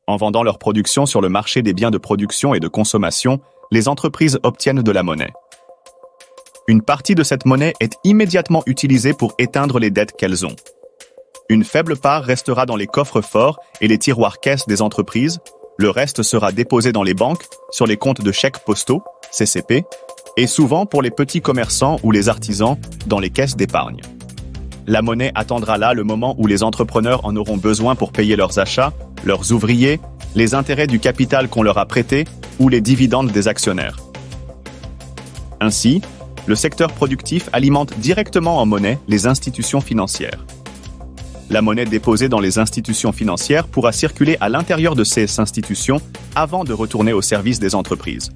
En vendant leur production sur le marché des biens de production et de consommation, les entreprises obtiennent de la monnaie. Une partie de cette monnaie est immédiatement utilisée pour éteindre les dettes qu'elles ont. Une faible part restera dans les coffres forts et les tiroirs caisses des entreprises. Le reste sera déposé dans les banques, sur les comptes de chèques postaux, CCP, et souvent pour les petits commerçants ou les artisans, dans les caisses d'épargne. La monnaie attendra là le moment où les entrepreneurs en auront besoin pour payer leurs achats, leurs ouvriers, les intérêts du capital qu'on leur a prêté ou les dividendes des actionnaires. Ainsi, le secteur productif alimente directement en monnaie les institutions financières. La monnaie déposée dans les institutions financières pourra circuler à l'intérieur de ces institutions avant de retourner au service des entreprises.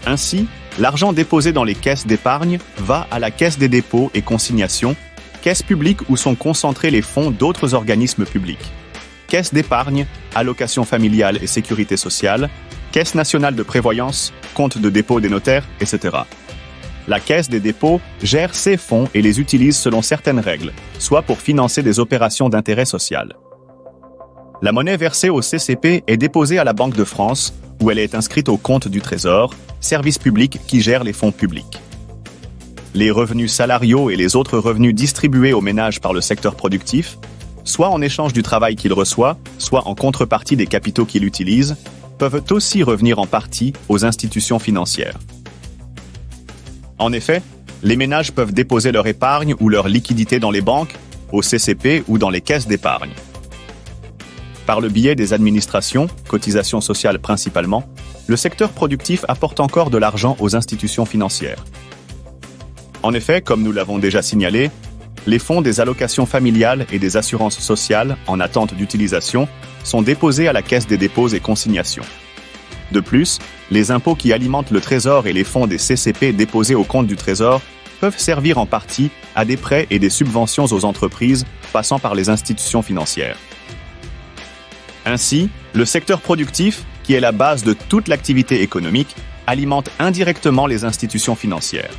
Ainsi, l'argent déposé dans les caisses d'épargne va à la Caisse des dépôts et consignations, caisse publique où sont concentrés les fonds d'autres organismes publics. Caisse d'épargne, allocation familiale et sécurité sociale, Caisse nationale de prévoyance, compte de dépôt des notaires, etc. La Caisse des dépôts gère ces fonds et les utilise selon certaines règles, soit pour financer des opérations d'intérêt social. La monnaie versée au CCP est déposée à la Banque de France, où elle est inscrite au compte du Trésor, service public qui gère les fonds publics. Les revenus salariaux et les autres revenus distribués aux ménages par le secteur productif, soit en échange du travail qu'il reçoit, soit en contrepartie des capitaux qu'il utilise, peuvent aussi revenir en partie aux institutions financières. En effet, les ménages peuvent déposer leur épargne ou leur liquidité dans les banques, au CCP ou dans les caisses d'épargne. Par le biais des administrations, cotisations sociales principalement, le secteur productif apporte encore de l'argent aux institutions financières. En effet, comme nous l'avons déjà signalé, les fonds des allocations familiales et des assurances sociales en attente d'utilisation sont déposés à la Caisse des dépôts et consignations. De plus, les impôts qui alimentent le Trésor et les fonds des CCP déposés au compte du Trésor peuvent servir en partie à des prêts et des subventions aux entreprises passant par les institutions financières. Ainsi, le secteur productif, qui est la base de toute l'activité économique, alimente indirectement les institutions financières.